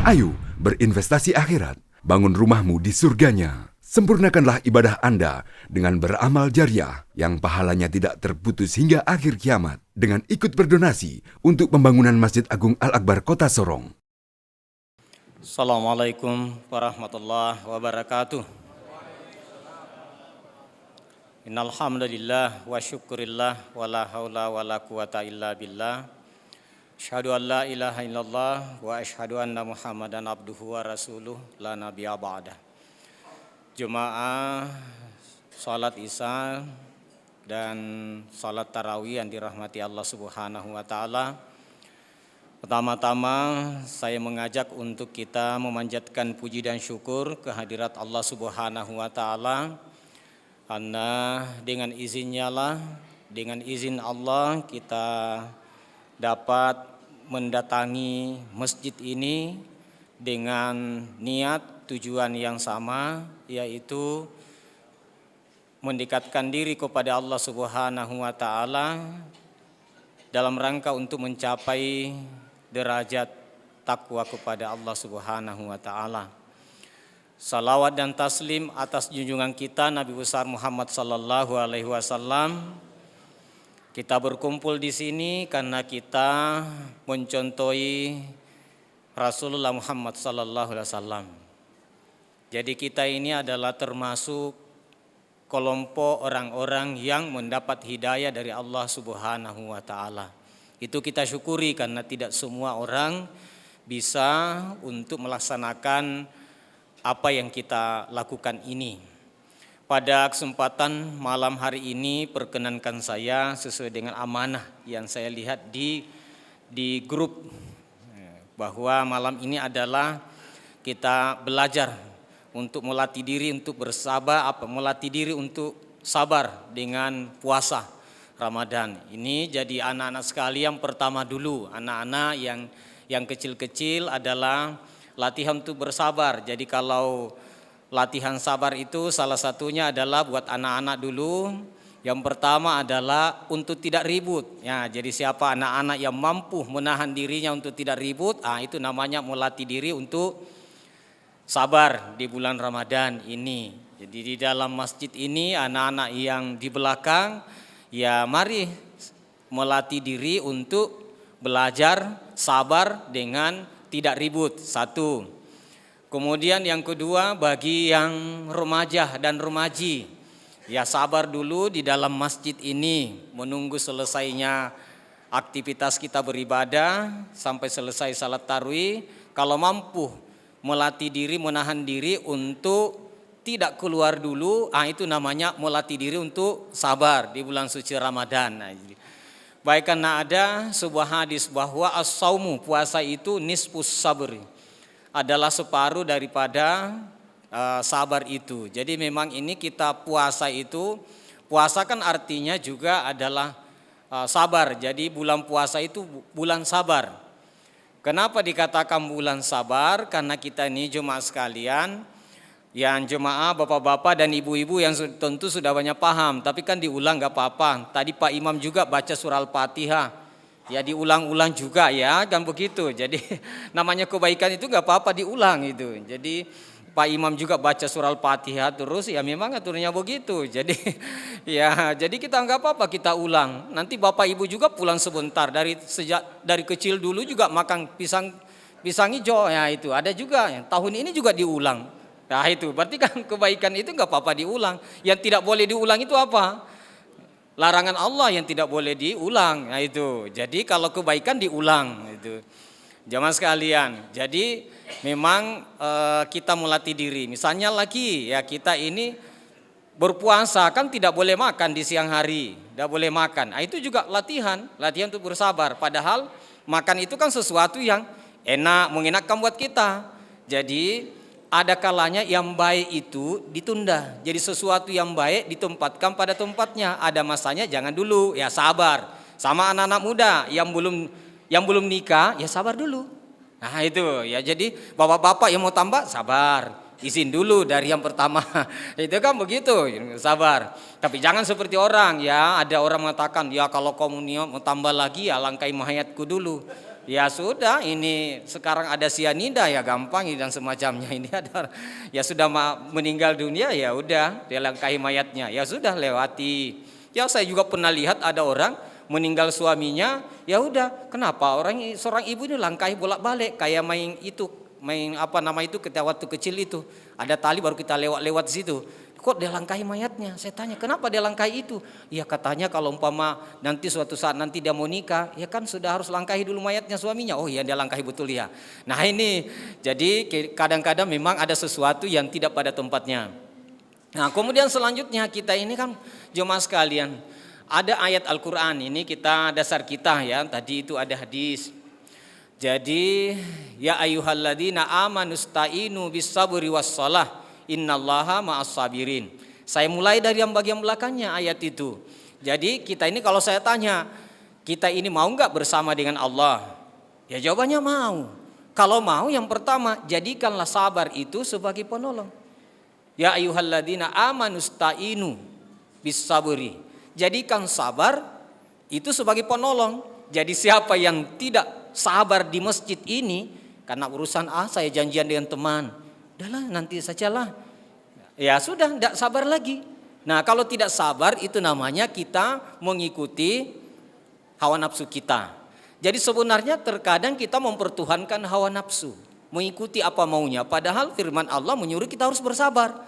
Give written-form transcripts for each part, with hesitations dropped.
Ayo berinvestasi akhirat, bangun rumahmu di surganya. Sempurnakanlah ibadah Anda dengan beramal jariah yang pahalanya tidak terputus hingga akhir kiamat dengan ikut berdonasi untuk pembangunan Masjid Agung Al-Akbar Kota Sorong. Assalamualaikum warahmatullahi wabarakatuh. Innal hamdalillah wa syukurillah wa la haula wa la quwata illa billah. Asyhadu an la ilaha illallah wa asyhadu anna Muhammadan abduhu wa rasuluh la nabiyya ba'dah. Jemaah salat Isya dan salat tarawih yang dirahmati Allah Subhanahu wa taala. Pertama-tama saya mengajak untuk kita memanjatkan puji dan syukur kehadirat Allah Subhanahu wa taala. Karena dengan izinnya lah, dengan izin Allah kita dapat mendatangi masjid ini dengan niat tujuan yang sama, yaitu mendekatkan diri kepada Allah Subhanahu wa taala dalam rangka untuk mencapai derajat takwa kepada Allah Subhanahu wa taala. Salawat dan taslim atas junjungan kita Nabi besar Muhammad sallallahu alaihi wasallam. Kita berkumpul di sini karena kita mencontohi Rasulullah Muhammad sallallahu alaihi wasallam. Jadi kita ini adalah termasuk kelompok orang-orang yang mendapat hidayah dari Allah Subhanahu wa taala. Itu kita syukuri karena tidak semua orang bisa untuk melaksanakan apa yang kita lakukan ini. Pada kesempatan malam hari ini perkenankan saya sesuai dengan amanah yang saya lihat di grup bahwa malam ini adalah kita belajar untuk melatih diri untuk bersabar, melatih diri untuk sabar dengan puasa Ramadan. Ini jadi anak-anak sekalian pertama dulu, anak-anak yang kecil-kecil adalah latihan untuk bersabar. Jadi kalau latihan sabar itu salah satunya adalah buat anak-anak dulu. Yang pertama adalah untuk tidak ribut. Ya, jadi siapa anak-anak yang mampu menahan dirinya untuk tidak ribut, itu namanya melatih diri untuk sabar di bulan Ramadan ini. Jadi di dalam masjid ini anak-anak yang di belakang, ya mari melatih diri untuk belajar sabar dengan tidak ribut. Satu. Kemudian yang kedua bagi yang remaja dan remaji, ya sabar dulu di dalam masjid ini menunggu selesainya aktivitas kita beribadah sampai selesai salat tarawih. Kalau mampu melatih diri, menahan diri untuk tidak keluar dulu, itu namanya melatih diri untuk sabar di bulan suci Ramadan. Baik, karena ada sebuah hadis bahwa as-saumu, puasa itu nisfus sabri, adalah separuh daripada sabar itu. Jadi memang ini kita puasa itu, puasa kan artinya juga adalah sabar. Jadi bulan puasa itu bulan sabar. Kenapa dikatakan bulan sabar? Karena kita ini jemaah sekalian, yang jemaah bapak-bapak dan ibu-ibu yang tentu sudah banyak paham, tapi kan diulang gak apa-apa. Tadi Pak Imam juga baca surah Al-Fatihah, ya diulang-ulang juga ya, kan begitu. Jadi namanya kebaikan itu gak apa-apa diulang itu. Jadi Pak Imam juga baca surah Al-Fatihah terus, ya memang aturnya begitu. Jadi ya, jadi kita nggak apa-apa kita ulang. Nanti bapak ibu juga pulang sebentar dari kecil dulu juga makan pisang hijau ya, itu ada juga. Tahun ini juga diulang. Nah itu berarti kan kebaikan itu nggak apa-apa diulang. Yang tidak boleh diulang itu apa? Larangan Allah yang tidak boleh diulang. Nah itu. Jadi kalau kebaikan diulang itu. Jamaah sekalian, jadi memang kita melatih diri. Misalnya lagi ya, kita ini berpuasa kan tidak boleh makan di siang hari, tidak boleh makan. Itu juga latihan untuk bersabar. Padahal makan itu kan sesuatu yang enak, mengenakkan buat kita. Jadi ada kalanya yang baik itu ditunda. Jadi sesuatu yang baik ditempatkan pada tempatnya. Ada masanya jangan dulu, ya sabar. Sama anak-anak muda yang belum nikah, ya sabar dulu. Nah itu ya, jadi bapak-bapak yang mau tambah sabar, izin dulu dari yang pertama. Itu kan begitu, sabar. Tapi jangan seperti orang ya, ada orang mengatakan ya kalau kamu mau tambah lagi ya langkai mayatku dulu. Ya sudah, ini sekarang ada sianida ya gampang dan semacamnya. Ini ada ya sudah meninggal dunia, ya udah dilangkahi mayatnya. Ya sudah lewati. Ya saya juga pernah lihat ada orang meninggal suaminya, ya udah kenapa seorang ibu ini langkahi bolak-balik kayak main apa nama itu ketika waktu kecil itu ada tali baru kita lewat situ. Kok dia langkahi mayatnya? Saya tanya, kenapa dia langkahi itu? Ya katanya kalau umpama nanti suatu saat nanti dia mau nikah, ya kan sudah harus langkahi dulu mayatnya suaminya. Oh iya, dia langkahi betul ya. Nah ini, jadi kadang-kadang memang ada sesuatu yang tidak pada tempatnya. Nah kemudian selanjutnya kita ini kan jemaah sekalian, ada ayat Al-Quran, ini kita dasar kita ya, tadi itu ada hadis. Jadi ya ayyuhalladzina amanusta'inu bis-sabri was-shalah innallaha ma'as sabirin. Saya mulai dari yang bagian belakangnya ayat itu. Jadi kita ini kalau saya tanya, kita ini mau enggak bersama dengan Allah? Ya jawabannya mau. Kalau mau yang pertama, jadikanlah sabar itu sebagai penolong. Ya ayyuhalladzina amanusta'inu bis-sabri. Jadikan sabar itu sebagai penolong. Jadi siapa yang tidak sabar di masjid ini karena urusan saya janjian dengan teman, udahlah nanti sajalah. Ya sudah, tidak sabar lagi. Nah kalau tidak sabar itu namanya kita mengikuti hawa nafsu kita. Jadi sebenarnya terkadang kita mempertuhankan hawa nafsu, mengikuti apa maunya. Padahal firman Allah menyuruh kita harus bersabar.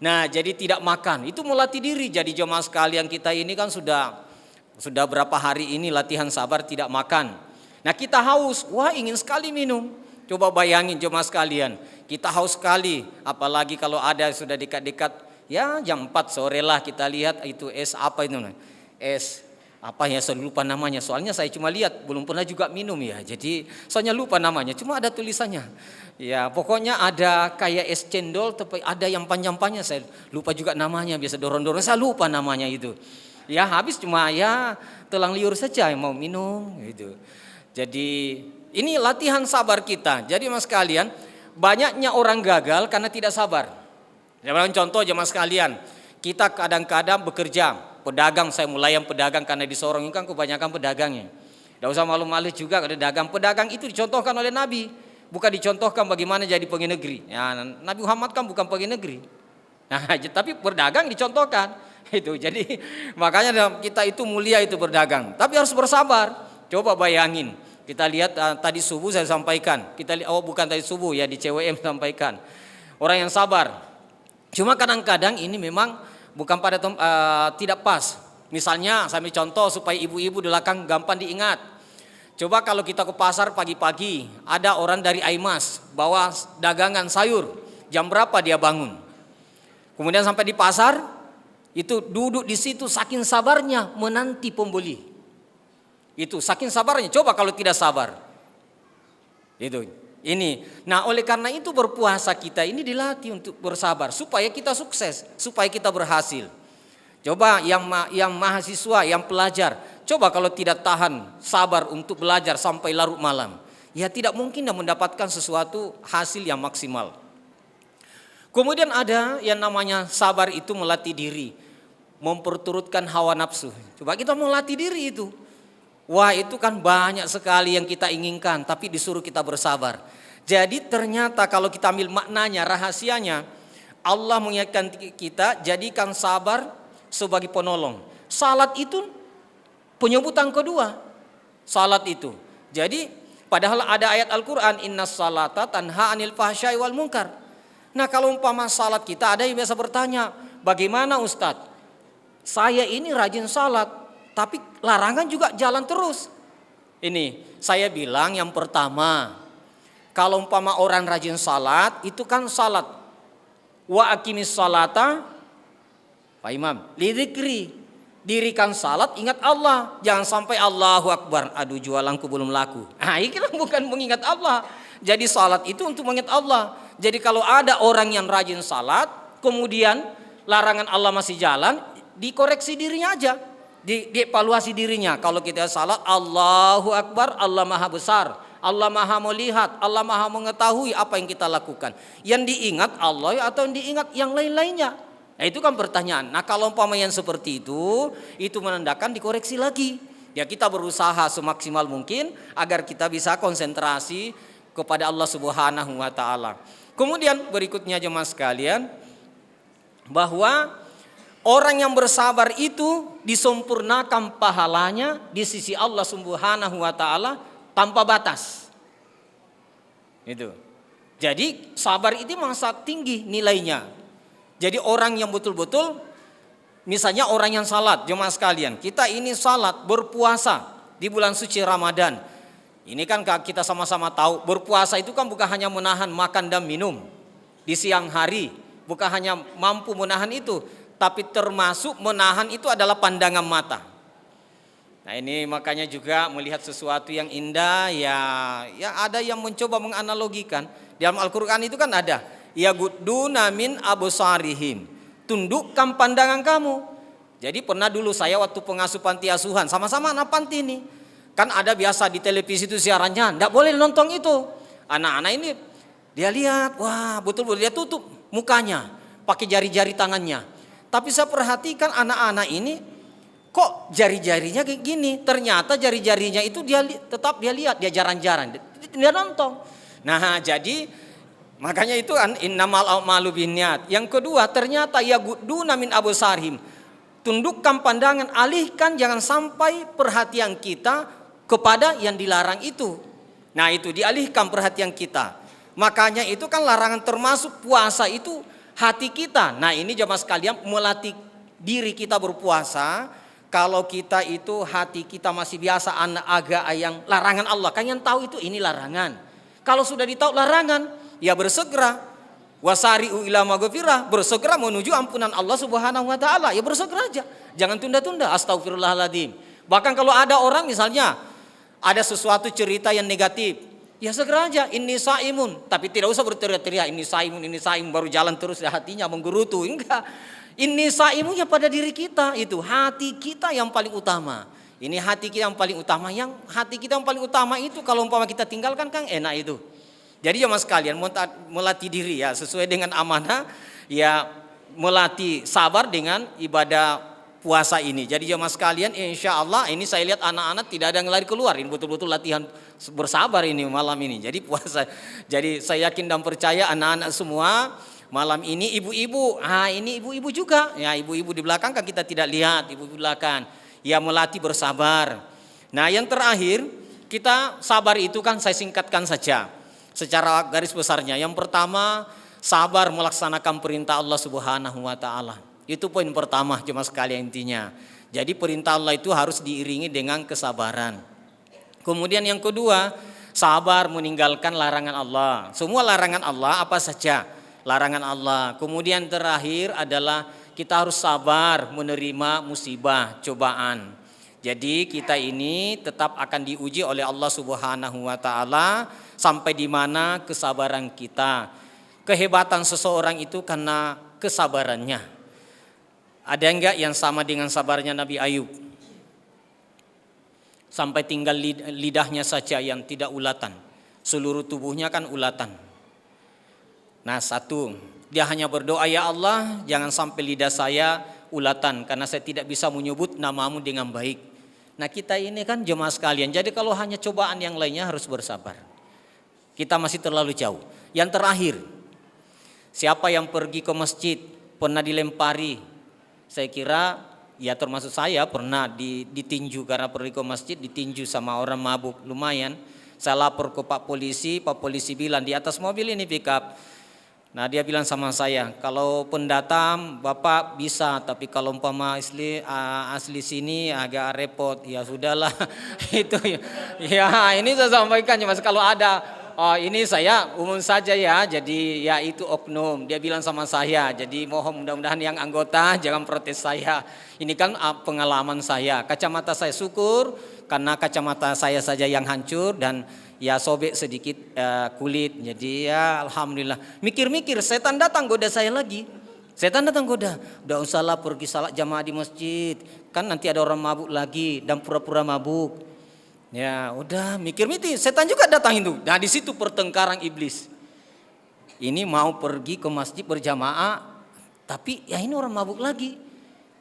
Nah jadi tidak makan, itu melatih diri. Jadi jemaah sekalian kita ini kan sudah berapa hari ini latihan sabar tidak makan. Nah kita haus, wah ingin sekali minum. Coba bayangin jemaah sekalian, kita haus sekali, apalagi kalau ada sudah dekat-dekat, ya jam 4 sore lah kita lihat itu es apa itu, es apa ya saya lupa namanya, soalnya saya cuma lihat, belum pernah juga minum ya, jadi soalnya lupa namanya, cuma ada tulisannya. Ya pokoknya ada kayak es cendol, tapi ada yang panjang-panjang, saya lupa juga namanya, biasa dorong-dorong, saya lupa namanya itu. Ya habis cuma ya telang liur saja yang mau minum gitu. Jadi ini latihan sabar kita. Jadi mas sekalian, banyaknya orang gagal karena tidak sabar. Contoh jemaah sekalian, kita kadang-kadang bekerja, pedagang, saya mulai yang pedagang karena di Sorong ini kan kebanyakan pedagangnya. Tidak usah malu-malu juga ada dagang. Pedagang itu dicontohkan oleh Nabi, bukan dicontohkan bagaimana jadi pegawai negeri. Ya, Nabi Muhammad kan bukan pegawai negeri. Nah, tapi berdagang dicontohkan. Itu. Jadi makanya kita itu mulia itu berdagang, tapi harus bersabar. Coba bayangin, kita lihat tadi subuh saya sampaikan, kita lihat, bukan tadi subuh ya di CWM sampaikan, orang yang sabar. Cuma kadang-kadang ini memang bukan pada tidak pas. Misalnya saya ambil contoh supaya ibu-ibu di belakang gampang diingat. Coba kalau kita ke pasar pagi-pagi, ada orang dari Aimas bawa dagangan sayur, jam berapa dia bangun? Kemudian sampai di pasar, itu duduk di situ saking sabarnya menanti pembeli. Itu saking sabarnya, coba kalau tidak sabar. Itu. Ini. Nah, oleh karena itu berpuasa kita ini dilatih untuk bersabar supaya kita sukses, supaya kita berhasil. Coba yang mahasiswa, yang pelajar, coba kalau tidak tahan sabar untuk belajar sampai larut malam, ya tidak mungkin mendapatkan sesuatu hasil yang maksimal. Kemudian ada yang namanya sabar itu melatih diri, memperturutkan hawa nafsu. Coba kita melatih diri itu. Wah itu kan banyak sekali yang kita inginkan, tapi disuruh kita bersabar. Jadi ternyata kalau kita ambil maknanya, rahasianya, Allah mengingatkan kita jadikan sabar sebagai penolong. Salat itu penyebutan kedua. Salat itu. Jadi padahal ada ayat Al-Quran, innas salata tanha anil fahsyai wal munkar. Nah kalau umpama salat kita, ada yang biasa bertanya, bagaimana Ustadz? Saya ini rajin salat, tapi larangan juga jalan terus. Ini saya bilang yang pertama, kalau umpama orang rajin salat, itu kan salat. Wa aqimis salata, Pak Imam, lidzikri. Dirikan salat, ingat Allah. Jangan sampai Allahu Akbar, aduh jualanku belum laku. Nah ini kan bukan mengingat Allah. Jadi salat itu untuk mengingat Allah. Jadi kalau ada orang yang rajin salat, kemudian larangan Allah masih jalan, dikoreksi dirinya aja. Dievaluasi dirinya. Kalau kita salat, Allahu Akbar, Allah Maha Besar, Allah Maha Melihat, Allah Maha Mengetahui apa yang kita lakukan. Yang diingat Allah atau yang diingat yang lain-lainnya. Nah itu kan pertanyaan. Nah kalau umpama yang seperti itu menandakan dikoreksi lagi. Ya kita berusaha semaksimal mungkin agar kita bisa konsentrasi kepada Allah Subhanahu wa taala. Kemudian berikutnya jemaah sekalian, bahwa orang yang bersabar itu disempurnakan pahalanya di sisi Allah Subhanahu wa taala tanpa batas. Itu. Jadi sabar itu memang sangat tinggi nilainya. Jadi orang yang betul-betul, misalnya orang yang salat, jemaah sekalian, kita ini salat, berpuasa di bulan suci Ramadan. Ini kan kita sama-sama tahu, berpuasa itu kan bukan hanya menahan makan dan minum di siang hari, bukan hanya mampu menahan itu, tapi termasuk menahan itu adalah pandangan mata. Nah ini makanya juga melihat sesuatu yang indah, ya ada yang mencoba menganalogikan. Di dalam Al-Quran itu kan ada, ya gudduna min absarihim, tundukkan pandangan kamu. Jadi pernah dulu saya waktu pengasuh panti asuhan, sama-sama anak panti ini, kan ada biasa di televisi itu siarannya, tidak boleh nonton itu. Anak-anak ini dia lihat, wah betul-betul dia tutup mukanya, pakai jari-jari tangannya. Tapi saya perhatikan anak-anak ini, kok jari-jarinya kayak gini? Ternyata jari-jarinya itu dia tetap dia lihat, dia jarang-jarang, dia nonton. Nah jadi makanya itu innamal a'malu binniyat. Yang kedua ternyata ya gudduna min absarihim, tundukkan pandangan, alihkan jangan sampai perhatian kita kepada yang dilarang itu. Nah itu dialihkan perhatian kita. Makanya itu kan larangan termasuk puasa itu hati kita. Nah ini jemaah sekalian melatih diri kita berpuasa. Kalau kita itu hati kita masih biasa agak yang larangan Allah, kan yang tahu itu ini larangan. Kalau sudah ditahu larangan, ya bersegera. Wasari'u ila maghfirah, bersegera menuju ampunan Allah Subhanahu wa taala. Ya bersegera aja. Jangan tunda-tunda. Astagfirullahaladzim. Bahkan kalau ada orang misalnya ada sesuatu cerita yang negatif, ya segera aja inni saimun, tapi tidak usah berteriak-teriak inni saimun baru jalan terus hatinya menggerutu. Enggak. Inni saimun ya pada diri kita, itu hati kita yang paling utama. Ini hati kita yang paling utama, itu kalau umpama kita tinggalkan kan enak itu. Jadi jemaah sekalian melatih diri ya sesuai dengan amanah, ya melatih sabar dengan ibadah puasa ini. Jadi jemaah sekalian insya Allah ini saya lihat anak-anak tidak ada yang lari keluar, ini betul-betul latihan bersabar ini malam ini. Jadi puasa. Jadi saya yakin dan percaya anak-anak semua malam ini ibu-ibu, ini ibu-ibu juga. Ya ibu-ibu di belakang kan kita tidak lihat, ibu di belakang. Ya melatih bersabar. Nah yang terakhir kita sabar itu kan saya singkatkan saja secara garis besarnya. Yang pertama sabar melaksanakan perintah Allah Subhanahu wa taala. Itu poin pertama jemaah sekalian intinya. Jadi perintah Allah itu harus diiringi dengan kesabaran. Kemudian yang kedua sabar meninggalkan larangan Allah. Semua larangan Allah apa saja larangan Allah. Kemudian terakhir adalah kita harus sabar menerima musibah, cobaan. Jadi kita ini tetap akan diuji oleh Allah Subhanahu wa taala sampai di mana kesabaran kita. Kehebatan seseorang itu karena kesabarannya. Ada enggak yang sama dengan sabarnya Nabi Ayub? Sampai tinggal lidahnya saja yang tidak ulatan. Seluruh tubuhnya kan ulatan. Nah satu, dia hanya berdoa, ya Allah jangan sampai lidah saya ulatan karena saya tidak bisa menyebut namamu dengan baik. Nah kita ini kan jemaah sekalian, jadi kalau hanya cobaan yang lainnya harus bersabar. Kita masih terlalu jauh. Yang terakhir, siapa yang pergi ke masjid pernah dilempari? Saya kira ya termasuk saya pernah ditinju karena pergi ke masjid ditinju sama orang mabuk lumayan. Saya lapor ke Pak Polisi bilang di atas mobil ini pick up. Nah dia bilang sama saya, kalau pendatang Bapak bisa, tapi kalau umpama asli sini agak repot. Ya sudahlah itu ya ini saya sampaikan mas kalau ada ini saya umum saja ya, jadi ya itu oknum. Dia bilang sama saya, jadi mohon mudah-mudahan yang anggota jangan protes saya. Ini kan pengalaman saya, kacamata saya syukur karena kacamata saya saja yang hancur dan ya sobek sedikit kulit. Jadi ya alhamdulillah. Mikir-mikir setan datang goda saya lagi. Setan datang goda. Udah usahlah pergi salat jamaah di masjid. Kan nanti ada orang mabuk lagi dan pura-pura mabuk. Ya udah mikir-mikir. Setan juga datang itu. Nah di situ pertengkaran iblis. Ini mau pergi ke masjid berjamaah, tapi ya ini orang mabuk lagi.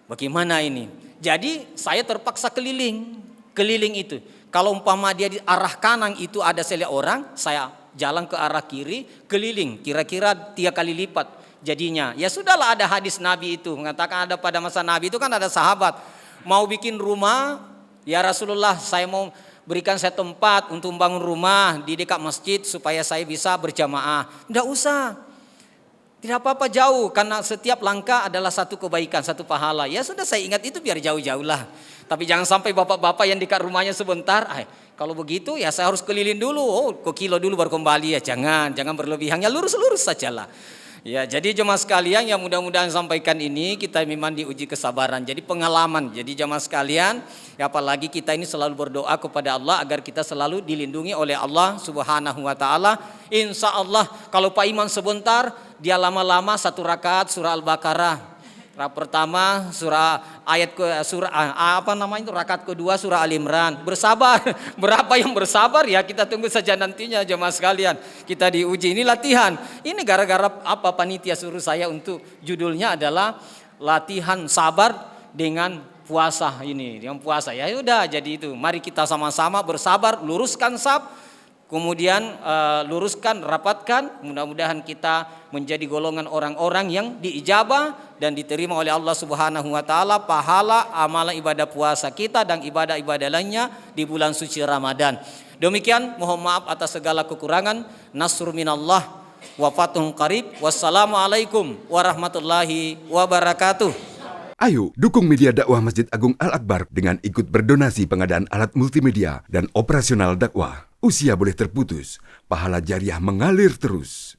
Bagaimana ini? Jadi saya terpaksa keliling. keliling itu. Kalau umpama dia di arah kanan itu ada sele orang, saya jalan ke arah kiri, keliling, kira-kira 3 kali lipat jadinya. Ya sudahlah, ada hadis Nabi itu mengatakan, ada pada masa Nabi itu kan ada sahabat mau bikin rumah, ya Rasulullah saya mau berikan saya tempat untuk membangun rumah di dekat masjid supaya saya bisa berjamaah. Tidak usah, tidak apa-apa jauh, karena setiap langkah adalah satu kebaikan, satu pahala. Ya sudah, saya ingat itu biar jauh-jauh lah. Tapi jangan sampai bapak-bapak yang dekat rumahnya sebentar, kalau begitu ya saya harus keliling dulu, ke kilo dulu baru kembali. Ya jangan berlebihan, ya lurus-lurus sajalah. Ya, jadi jemaah sekalian yang mudah-mudahan sampaikan ini kita memang diuji kesabaran. Jadi pengalaman. Jadi jemaah sekalian, ya apalagi kita ini selalu berdoa kepada Allah agar kita selalu dilindungi oleh Allah Subhanahu wa taala. Insya Allah kalau Pak Iman sebentar, dia lama-lama 1 rakaat surah Al-Baqarah. Pertama rakaat kedua surah Al-Imran. Bersabar. Berapa yang bersabar ya kita tunggu saja nantinya jemaah sekalian. Kita diuji, ini latihan. Ini gara-gara apa panitia suruh saya untuk judulnya adalah latihan sabar dengan puasa ini. Dengan puasa ya udah, jadi itu. Mari kita sama-sama bersabar, luruskan saf. Kemudian luruskan, rapatkan, mudah-mudahan kita menjadi golongan orang-orang yang diijabah dan diterima oleh Allah Subhanahu wa taala pahala amalan ibadah puasa kita dan ibadah-ibadah lainnya di bulan suci Ramadan. Demikian, mohon maaf atas segala kekurangan. Nasrun minallah wa fathun qarib. Wassalamualaikum warahmatullahi wabarakatuh. Ayo dukung media dakwah Masjid Agung Al-Akbar dengan ikut berdonasi pengadaan alat multimedia dan operasional dakwah. Usia boleh terputus, pahala jariah mengalir terus.